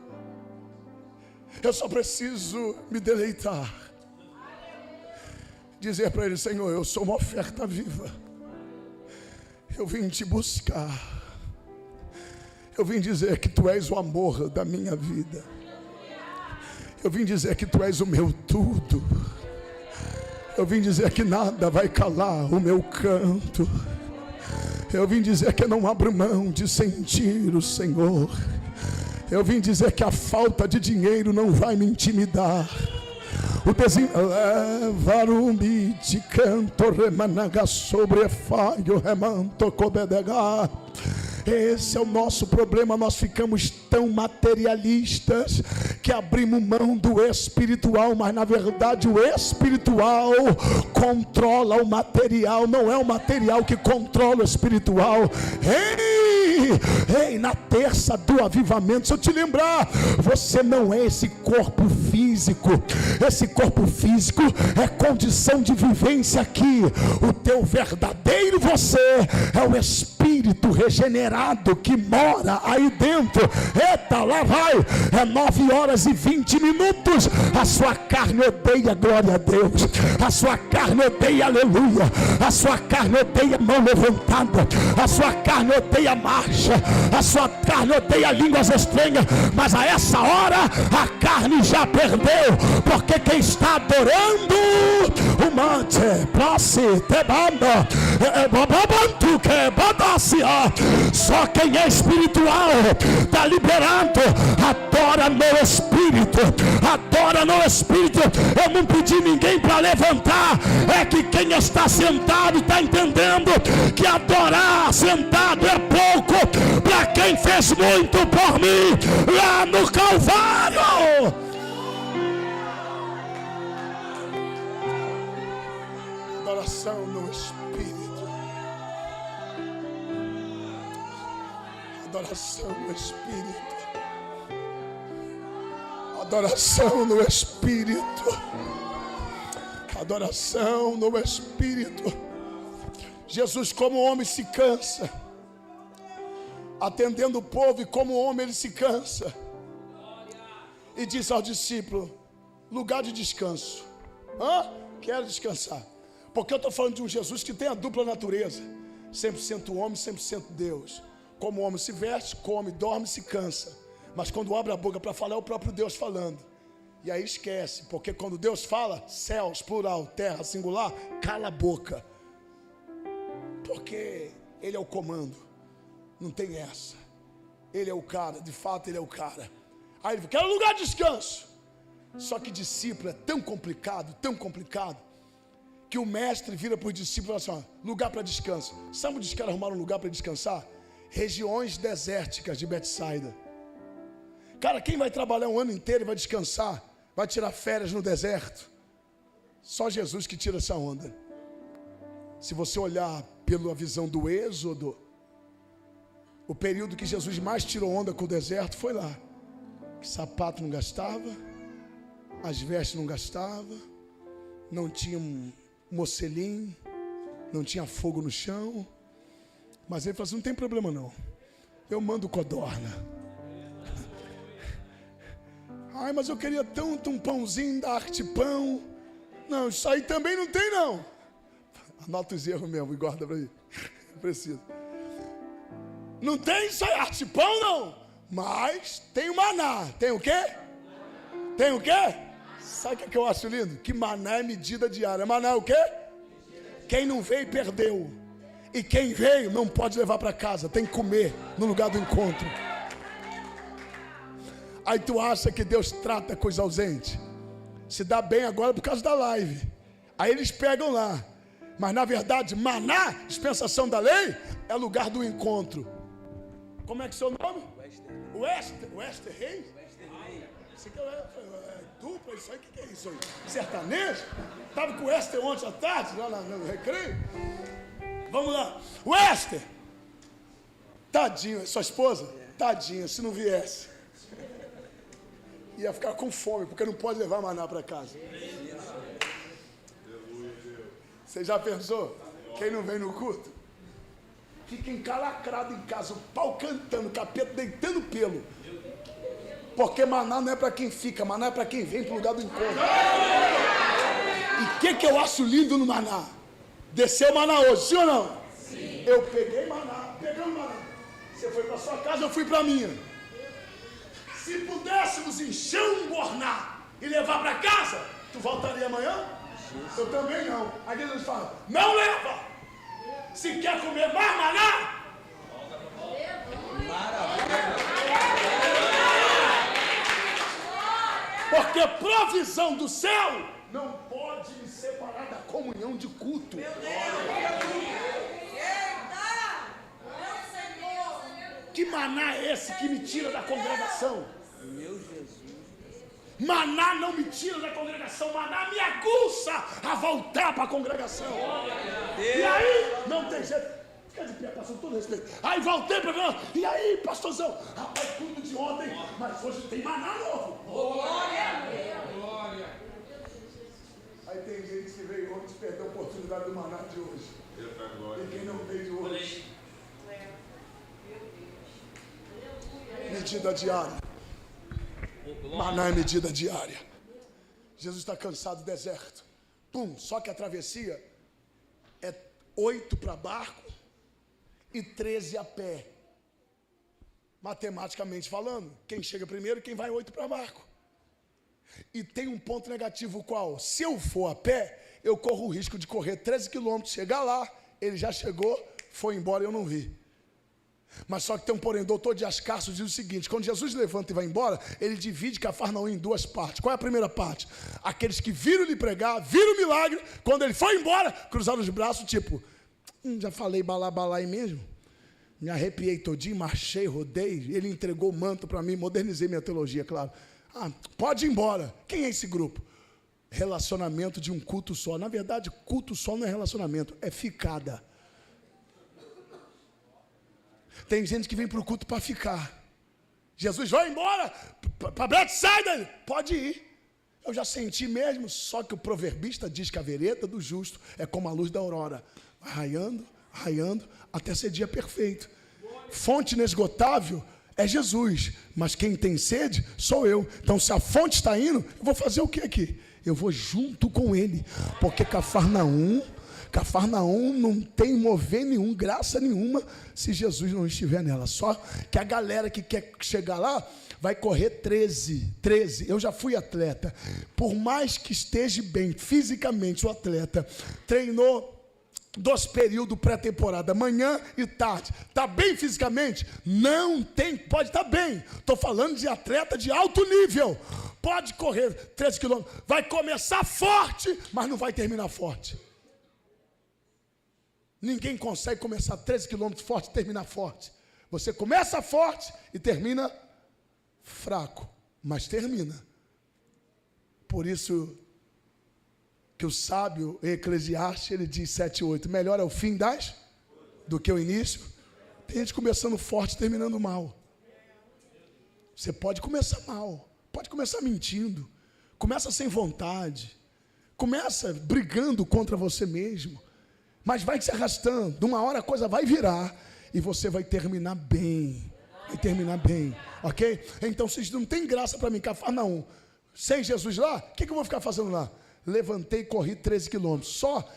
Eu só preciso me deleitar. Dizer para ele: Senhor, eu sou uma oferta viva. Eu vim te buscar. Eu vim dizer que tu és o amor da minha vida. Eu vim dizer que tu és o meu tudo. Eu vim dizer que nada vai calar o meu canto. Eu vim dizer que eu não abro mão de sentir o Senhor. Eu vim dizer que a falta de dinheiro não vai me intimidar. O desenvolve de canto remanaga sobre faio remanto cobedega. Esse é o nosso problema. Nós ficamos tão materialistas que abrimos mão do espiritual, mas na verdade o espiritual controla o material, não é o material que controla o espiritual. Ei, na terça do avivamento, se eu te lembrar, você não é esse corpo físico. Esse corpo físico é condição de vivência aqui. O teu verdadeiro você é o espírito regenerado que mora aí dentro. Eita, lá vai, é 9h20. A sua carne odeia glória a Deus, a sua carne odeia aleluia, a sua carne odeia mão levantada, a sua carne odeia marcha, a sua carne odeia línguas estranhas. Mas a essa hora a carne já perdeu, porque quem está adorando o mante prace tebanda babantu que badacia. Só quem é espiritual está liberado. Adora no espírito, adora no espírito. Eu não pedi ninguém para levantar, é que quem está sentado está entendendo que adorar sentado é pouco para quem fez muito por mim lá no Calvário. Adoração no espírito. Adoração no espírito. Adoração no espírito. Adoração no espírito. Jesus, como homem, se cansa atendendo o povo, e como homem ele se cansa e diz ao discípulo: lugar de descanso. Quero descansar. Porque eu estou falando de um Jesus que tem a dupla natureza, 100% homem, 100% Deus. Como o homem se veste, come, dorme, se cansa, mas quando abre a boca para falar é o próprio Deus falando. E aí esquece, porque quando Deus fala, céus, plural, terra, singular, cala a boca, porque Ele é o comando, não tem essa. Ele é o cara, de fato Ele é o cara. Aí ele quer um lugar de descanso. Só que discípulo é tão complicado, que o mestre vira para os discípulos e fala assim: lugar para descanso. Sabe onde os caras arrumaram um lugar para descansar? Regiões desérticas de Betsaida. Cara, quem vai trabalhar um ano inteiro e vai descansar, vai tirar férias no deserto? Só Jesus que tira essa onda. Se você olhar pela visão do Êxodo, o período que Jesus mais tirou onda com o deserto foi lá. Que sapato não gastava, as vestes não gastava, não tinha um mocelinho, não tinha fogo no chão. Mas ele falou assim: não tem problema não, eu mando codorna. Ai, mas eu queria tanto um pãozinho da Artipão. Não, isso aí também não tem não. Anota os erros mesmo e guarda para mim. Preciso. Não tem isso aí, Artipão não. Mas tem o maná. Tem o quê? Tem o quê? Sabe o que eu acho lindo? Que maná é medida diária. Maná é o quê? Quem não veio perdeu. E quem veio não pode levar para casa, tem que comer no lugar do encontro. Aí tu acha que Deus trata com os ausentes, se dá bem agora por causa da live. Aí eles pegam lá, mas na verdade maná, dispensação da lei, é lugar do encontro. Como é que é o seu nome? Wester Reis? Isso aqui é dupla, isso aí, o que é isso aí? Sertanejo? Estava com o Wester ontem à tarde, lá no recreio. Vamos lá, Wester, tadinho, sua esposa, tadinha, se não viesse, ia ficar com fome, porque não pode levar maná para casa. Você já pensou? Quem não vem no culto, fica encalacrado em casa, o pau cantando, o capeta deitando pelo, porque maná não é para quem fica, maná é para quem vem para o lugar do encontro. E o que eu acho lindo no maná? Desceu maná hoje, sim ou não? Sim. Eu peguei maná, pegamos maná. Você foi para sua casa, eu fui para a minha. Se pudéssemos encher um borná e levar para casa, tu voltaria amanhã? Eu também não. Aí Deus fala: não leva. Se quer comer mais maná, porque provisão do céu não pode me separar da comunhão de culto. Meu Deus! Que maná é esse que me tira da congregação? Meu Jesus. Maná não me tira da congregação, maná me aguça a voltar para a congregação. E aí, não tem jeito. Fica de pé, pastor, com todo respeito. Aí voltei para ver. E aí, pastorzão? Rapaz, tudo de ontem, mas hoje tem maná novo. Glória! Aí tem gente que veio ontem perder a oportunidade do maná de hoje. E quem não veio de hoje? Medida diária. Maná é medida diária. Jesus está cansado do deserto. Pum, só que a travessia é 8 para barco e 13 a pé. Matematicamente falando, quem chega primeiro, quem vai 8 para barco. E tem um ponto negativo qual? Se eu for a pé, eu corro o risco de correr 13 quilômetros, chegar lá, ele já chegou, foi embora e eu não vi. Mas só que tem um porém, doutor de Ascarço diz o seguinte: quando Jesus levanta e vai embora, ele divide Cafarnaum em 2 partes. Qual é a primeira parte? Aqueles que viram ele pregar, viram o milagre, quando ele foi embora, cruzaram os braços, tipo, já falei balai mesmo, me arrepiei todinho, marchei, rodei, ele entregou o manto para mim, modernizei minha teologia, claro. Pode ir embora. Quem é esse grupo? Relacionamento de um culto só. Na verdade, culto só não é relacionamento, é ficada. Tem gente que vem para o culto para ficar. Jesus vai embora para Betsaida, pode ir. Eu já senti mesmo, só que o proverbista diz que a vereda do justo é como a luz da aurora, vai raiando, raiando, até ser dia perfeito. Fonte inesgotável é Jesus, mas quem tem sede sou eu. Então, se a fonte está indo, eu vou fazer o que aqui? Eu vou junto com ele, porque Cafarnaum não tem mover nenhum, graça nenhuma, se Jesus não estiver nela. Só que a galera que quer chegar lá vai correr 13. Eu já fui atleta. Por mais que esteja bem fisicamente, o atleta treinou 2 períodos pré-temporada, manhã e tarde. Está bem fisicamente? Não tem, pode estar bem. Estou falando de atleta de alto nível. Pode correr 13 quilômetros. Vai começar forte, mas não vai terminar forte. Ninguém consegue começar 13 quilômetros forte e terminar forte. Você começa forte e termina fraco, mas termina. Por isso que o sábio Eclesiastes, ele diz 7:8, melhor é o fim do que o início. Tem gente começando forte e terminando mal. Você pode começar mal, pode começar mentindo, começa sem vontade, começa brigando contra você mesmo, mas vai se arrastando, de uma hora a coisa vai virar e você vai terminar bem, ok? Então, vocês não tem graça para mim, Cafarnaum, sem Jesus lá, o que eu vou ficar fazendo lá? Levantei e corri 13 quilômetros, só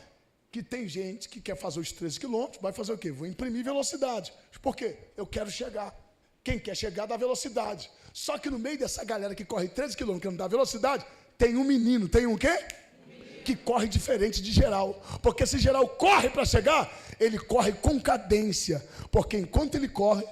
que tem gente que quer fazer os 13 quilômetros, vai fazer o quê? Vou imprimir velocidade, por quê? Eu quero chegar, quem quer chegar dá velocidade, só que no meio dessa galera que corre 13 quilômetros, que não dá velocidade, tem um menino, tem um quê? Que corre diferente de geral, porque se geral corre para chegar, ele corre com cadência, porque enquanto ele corre,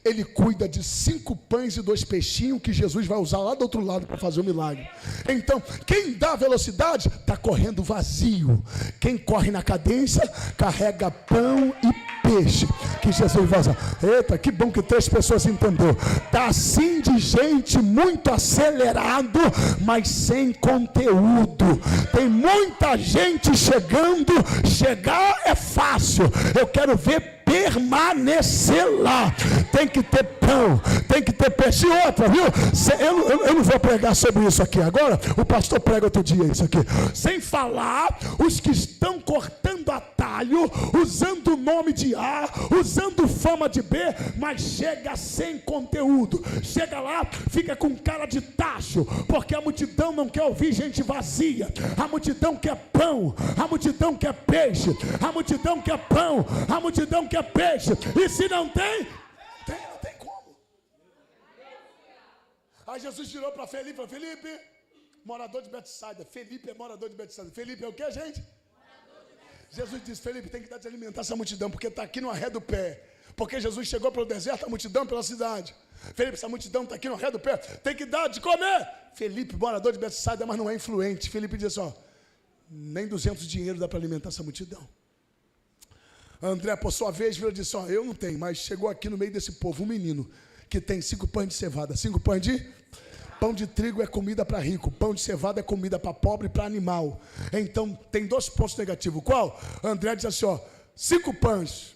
ele cuida de 5 pães e 2 peixinhos que Jesus vai usar lá do outro lado para fazer o milagre. Então, quem dá velocidade, está correndo vazio. Quem corre na cadência, carrega pão e peixe, que Jesus vai usar. Eita, que bom que 3 pessoas entenderam. Está assim de gente muito acelerado, mas sem conteúdo. Tem muita gente chegando, chegar é fácil, eu quero ver permanecer lá. Tem que ter pão, tem que ter peixe. E outra, viu? Eu não vou pregar sobre isso aqui agora, o pastor prega outro dia isso aqui. Sem falar os que estão cortando atalho, usando o nome de A, usando fama de B, mas chega sem conteúdo. Chega lá, fica com cara de tacho, porque a multidão não quer ouvir gente vazia. A multidão quer pão, a multidão quer peixe, a multidão quer pão, a multidão quer peixe. E se não tem, não tem como. Aí Jesus virou para Felipe, falou: Felipe, morador de Betsaida. Felipe é morador de Betsaida. Felipe é o que, gente? Jesus disse: Felipe, tem que dar de alimentar essa multidão, porque está aqui no arré do pé. Porque Jesus chegou pelo deserto, a multidão pela cidade. Felipe, essa multidão está aqui no redor do pé, tem que dar de comer. Felipe, morador de Betsaida, mas não é influente. Felipe diz assim, nem 200 dinheiro dá para alimentar essa multidão. André, por sua vez, veio e disse, eu não tenho, mas chegou aqui no meio desse povo um menino que tem 5 pães de cevada. 5 pães de... Pão de trigo é comida para rico, pão de cevada é comida para pobre e para animal. Então, tem 2 pontos negativos. Qual? André diz assim, 5 pães,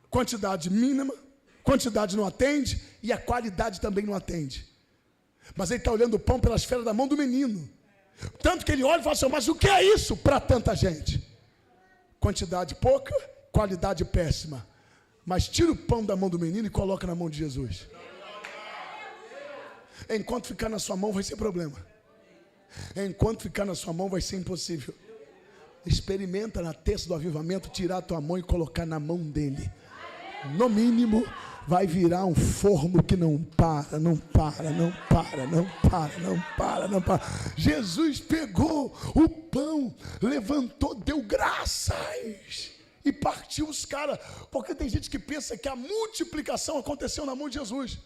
quantidade mínima, quantidade não atende e a qualidade também não atende. Mas ele está olhando o pão pela esfera da mão do menino. Tanto que ele olha e fala assim, mas o que é isso para tanta gente? Quantidade pouca, qualidade péssima. Mas tira o pão da mão do menino e coloca na mão de Jesus. Enquanto ficar na sua mão vai ser problema. Enquanto ficar na sua mão vai ser impossível. Experimenta na terça do avivamento tirar a tua mão e colocar na mão dele. No mínimo vai virar um forno que não para, não para, não para, não para, não para, não para. Jesus pegou o pão, levantou, deu graças e partiu os caras. Porque tem gente que pensa que a multiplicação aconteceu na mão de Jesus.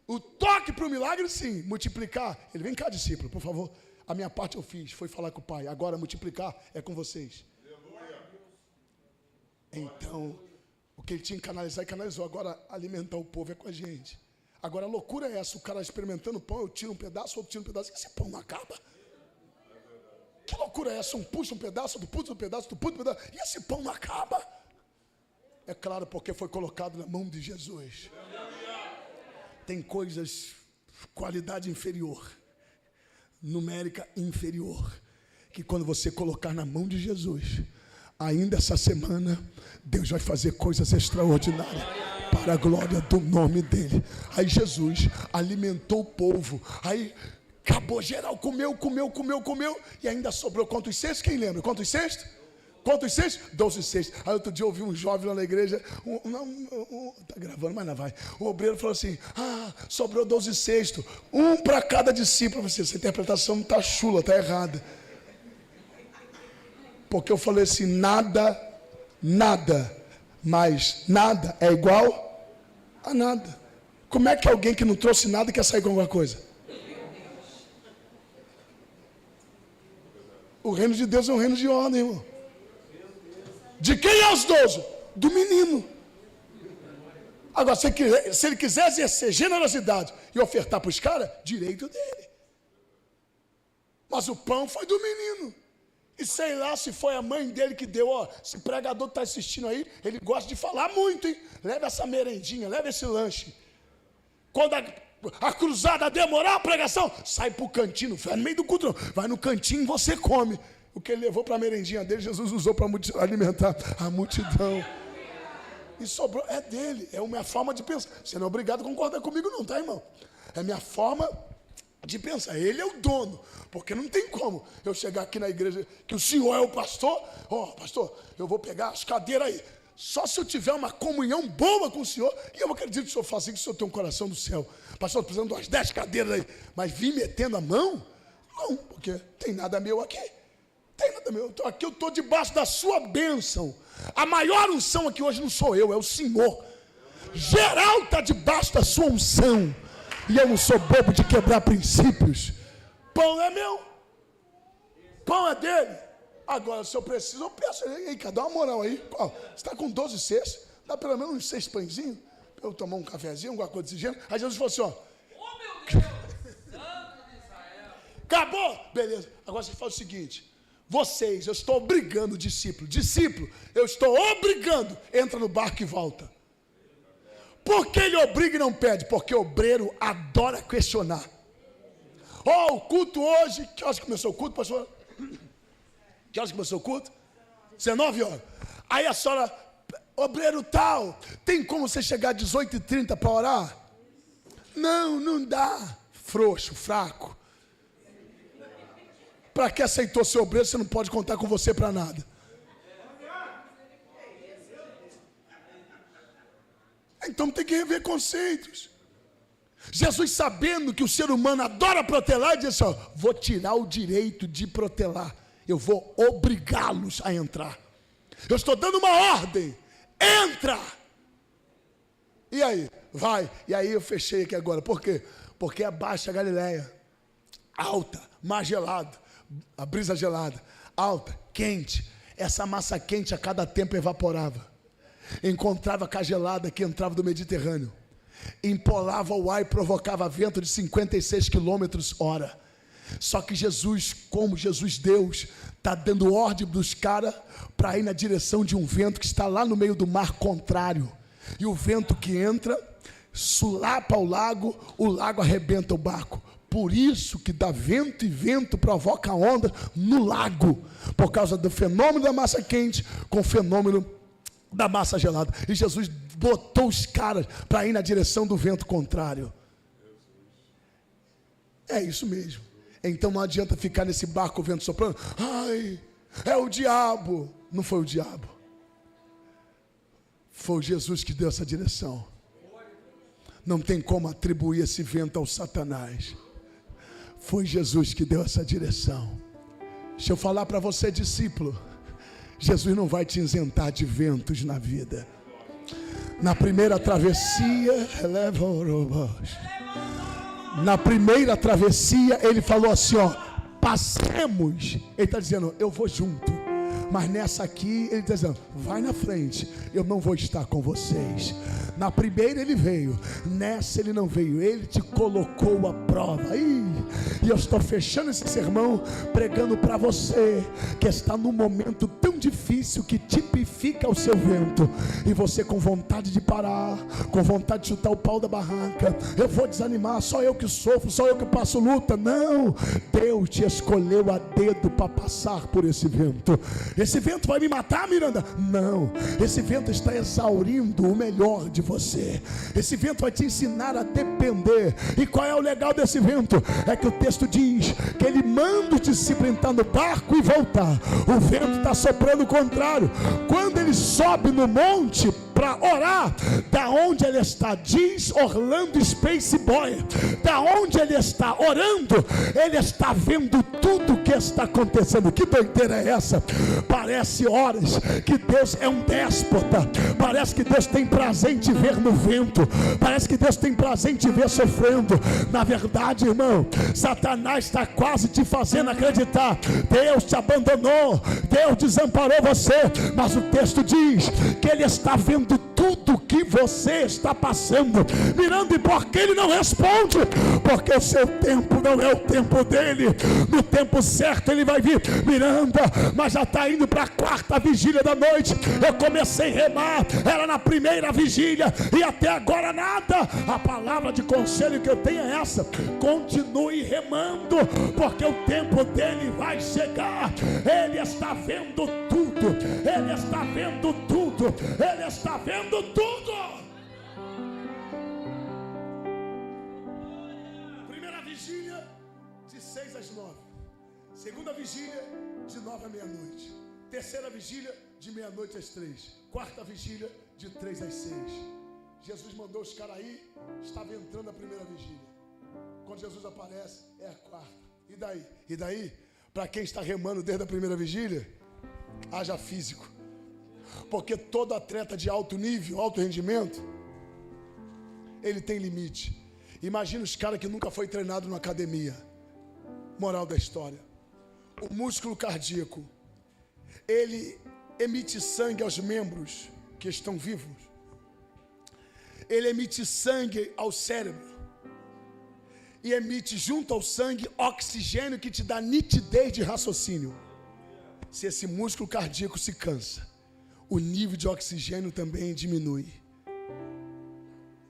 O toque para o milagre, sim. Multiplicar, ele vem cá, discípulo, por favor. A minha parte eu fiz, foi falar com o Pai. Agora multiplicar é com vocês. Então, o que ele tinha que canalizar, ele canalizou. Agora alimentar o povo é com a gente. Agora a loucura é essa, o cara experimentando pão, eu tiro um pedaço, outro tira um pedaço, e esse pão não acaba. Que loucura é essa? Um puxa um pedaço, outro puxa um pedaço, outro puxa um pedaço, e esse pão não acaba. É claro, porque foi colocado na mão de Jesus. Tem coisas, qualidade inferior, numérica inferior, que quando você colocar na mão de Jesus, ainda essa semana, Deus vai fazer coisas extraordinárias para a glória do nome dele. Aí Jesus alimentou o povo, aí acabou geral, comeu, e ainda sobrou quantos cestos? Quem lembra? Quantos cestos? Quantos cestos? 12 cestos. Aí outro dia eu ouvi um jovem lá na igreja, tá gravando, mas não vai. O obreiro falou assim, sobrou 12 cestos, um para cada discípulo. Eu falei, essa interpretação está chula, está errada. Porque eu falei assim, nada, mas nada é igual a nada. Como é que alguém que não trouxe nada quer sair com alguma coisa? O reino de Deus é um reino de ordem, irmão. De quem é os 12? Do menino. Agora, se ele quiser exercer generosidade e ofertar para os caras, direito dele. Mas o pão foi do menino. E sei lá se foi a mãe dele que deu. Esse pregador que está assistindo aí, ele gosta de falar muito, hein? Leva essa merendinha, leva esse lanche. Quando a cruzada demorar a pregação, sai para o cantinho, vai no meio do culto, vai no cantinho e você come. O que ele levou para a merendinha dele, Jesus usou para alimentar a multidão. E sobrou, é dele, é a minha forma de pensar. Você não é obrigado a concordar comigo não, tá, irmão? É a minha forma de pensar. Ele é o dono, porque não tem como eu chegar aqui na igreja, que o senhor é o pastor. Pastor, eu vou pegar as cadeiras aí. Só se eu tiver uma comunhão boa com o senhor, e eu acredito que o senhor faça isso, que o senhor tem um coração do céu. Pastor, estou precisando de umas 10 cadeiras aí. Mas vir metendo a mão? Não, porque tem nada meu aqui. Tem nada meu. Aqui eu estou debaixo da sua bênção. A maior unção aqui hoje não sou eu, é o Senhor. Geral está debaixo da sua unção. E eu não sou bobo de quebrar princípios. Pão é meu. Pão é dele. Agora, se eu preciso, eu peço. Ei, cara, dá uma moral aí. Você está com 12 cestos, dá pelo menos uns 6 pãezinhos, para eu tomar um cafezinho, alguma coisa desse gênero. Aí Jesus falou assim, oh meu Deus, Santo de Israel. Acabou? Beleza. Agora você faz o seguinte. Vocês, eu estou obrigando o discípulo. Discípulo, eu estou obrigando. Entra no barco e volta. Por que ele obriga e não pede? Porque o obreiro adora questionar. O culto hoje, que horas começou o culto, pastor? Que horas começou o culto? 19 horas. Aí a senhora, obreiro tal, tem como você chegar às 18h30 para orar? Não, não dá. Frouxo, fraco. Para que aceitou ser obreiro, você não pode contar com você para nada. Então tem que rever conceitos. Jesus, sabendo que o ser humano adora protelar, diz assim, vou tirar o direito de protelar. Eu vou obrigá-los a entrar. Eu estou dando uma ordem. Entra! E aí? Vai. E aí eu fechei aqui agora. Por quê? Porque é baixa Galileia. Alta, mar gelado, a brisa gelada. Alta, quente. Essa massa quente a cada tempo evaporava. Encontrava com a gelada que entrava do Mediterrâneo. Empolava o ar e provocava vento de 56 km/h. Só que Jesus, como Jesus Deus, está dando ordem dos caras para ir na direção de um vento que está lá no meio do mar contrário. E o vento que entra, sulapa o lago arrebenta o barco. Por isso que dá vento e vento provoca onda no lago. Por causa do fenômeno da massa quente com o fenômeno da massa gelada. E Jesus botou os caras para ir na direção do vento contrário. É isso mesmo. Então não adianta ficar nesse barco, o vento soprando. Ai, é o diabo. Não foi o diabo. Foi Jesus que deu essa direção. Não tem como atribuir esse vento ao Satanás. Foi Jesus que deu essa direção. Deixa eu falar para você, discípulo. Jesus não vai te isentar de ventos na vida. Na primeira travessia, ele falou assim, ó, passemos. Ele está dizendo, eu vou junto. Mas nessa aqui, ele está dizendo, vai na frente, eu não vou estar com vocês. Na primeira ele veio, nessa ele não veio, ele te colocou à prova. E eu estou fechando esse sermão, pregando para você, que está num momento tão difícil, que tipifica o seu vento, e você com vontade de parar, com vontade de chutar o pau da barranca. Eu vou desanimar, só eu que sofro, só eu que passo luta. Não, Deus te escolheu a dedo para passar por esse vento. Esse vento vai me matar, Miranda? Não, esse vento está exaurindo o melhor de você. Esse vento vai te ensinar a depender. E qual é o legal desse vento? É que o texto diz que ele manda os discípulos entrar no barco e voltar. O vento está soprando o contrário. Quando ele sobe no monte para orar, da onde ele está, diz Orlando Space Boy, da onde ele está orando, ele está vendo tudo o que está acontecendo. Que doideira é essa? Parece horas que Deus é um déspota, parece que Deus tem prazer em te ver no vento, parece que Deus tem prazer em te ver sofrendo. Na verdade, irmão, Satanás está quase te fazendo acreditar, Deus te abandonou, Deus desamparou você, mas o texto diz que ele está vendo tudo que você está passando. Miranda, e por que ele não responde? Porque o seu tempo não é o tempo dele. No tempo certo ele vai vir. Miranda, mas já está indo para a quarta vigília da noite. Eu comecei a remar, era na primeira vigília e até agora nada. A palavra de conselho que eu tenho é essa: continue remando, porque o tempo dele vai chegar. Ele está vendo tudo, ele está vendo tudo, ele está vendo tudo. Primeira vigília de 6 às 9. Segunda vigília de 9 à meia-noite. Terceira vigília de meia-noite às 3. Quarta vigília de 3 às 6. Jesus mandou os caras aí. Estava entrando a primeira vigília. Quando Jesus aparece, é a quarta. E daí? E daí? Para quem está remando desde a primeira vigília, haja físico. Porque todo atleta de alto nível, alto rendimento, ele tem limite. Imagina os caras que nunca foi treinado na academia. Moral da história: o músculo cardíaco, ele emite sangue aos membros que estão vivos. Ele emite sangue ao cérebro. E emite junto ao sangue oxigênio que te dá nitidez de raciocínio. Se esse músculo cardíaco se cansa, o nível de oxigênio também diminui.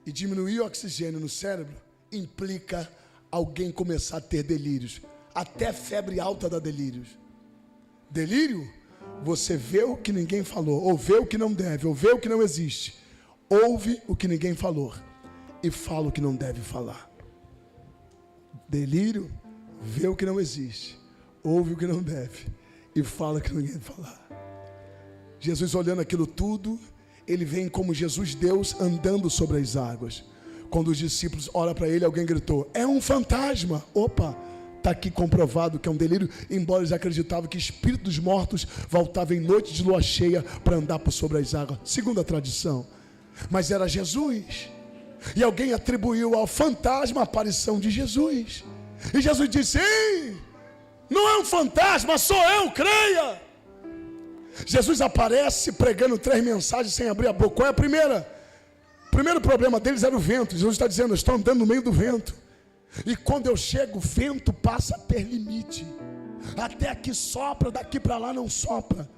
E diminuir o oxigênio no cérebro implica alguém começar a ter delírios. Até febre alta dá delírios. Delírio, você vê o que ninguém falou, ou vê o que não deve, ou vê o que não existe. Ouve o que ninguém falou e fala o que não deve falar. Delírio, vê o que não existe, ouve o que não deve e fala o que ninguém deve falar. Jesus, olhando aquilo tudo, ele vem como Jesus Deus andando sobre as águas. Quando os discípulos olham para ele, alguém gritou: é um fantasma. Opa, está aqui comprovado que é um delírio, embora eles acreditavam que espírito dos mortos voltava em noite de lua cheia para andar por sobre as águas, segundo a tradição. Mas era Jesus. E alguém atribuiu ao fantasma a aparição de Jesus. E Jesus disse: ei, não é um fantasma, sou eu, creia. Jesus aparece pregando 3 mensagens sem abrir a boca. Qual é a primeira? O primeiro problema deles era o vento. Jesus está dizendo: eu estou andando no meio do vento. E quando eu chego, o vento passa a ter limite. Até aqui sopra, daqui para lá não sopra.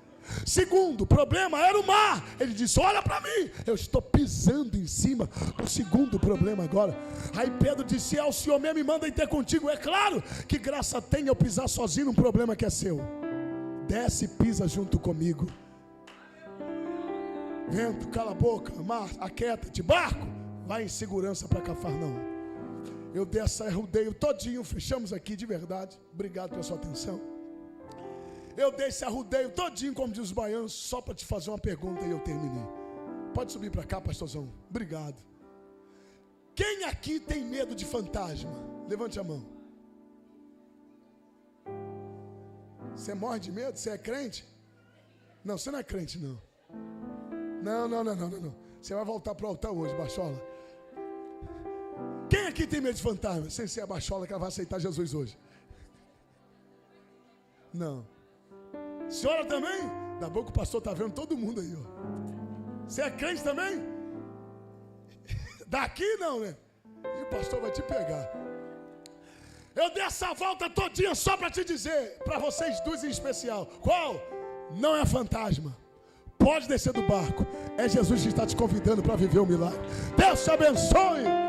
Segundo problema era o mar. Ele disse: olha para mim, eu estou pisando em cima. O segundo problema agora. Aí Pedro disse: o Senhor mesmo me manda ir ter contigo. É claro que graça tem eu pisar sozinho num problema que é seu. Desce e pisa junto comigo. Vento, cala a boca. Mar, aquieta-te. Barco, vai em segurança para Cafarnaum. Eu dei essa rodeio todinho. Fechamos aqui de verdade. Obrigado pela sua atenção. Eu dei esse arrudeio todinho, como diz os baianos, só para te fazer uma pergunta e eu terminei. Pode subir para cá, pastorzão. Obrigado. Quem aqui tem medo de fantasma? Levante a mão. Você morre de medo? Você é crente? Não, você não é crente, não. Não. Você vai voltar para o altar hoje, baixola. Quem aqui tem medo de fantasma? Sem ser a baixola que ela vai aceitar Jesus hoje. Não. Senhora também? Da boca o pastor está vendo todo mundo aí, ó. Você é crente também? Daqui não, né? E o pastor vai te pegar. Eu dei essa volta todinha só para te dizer, para vocês dois em especial. Qual? Não é fantasma. Pode descer do barco. É Jesus que está te convidando para viver o milagre. Deus te abençoe.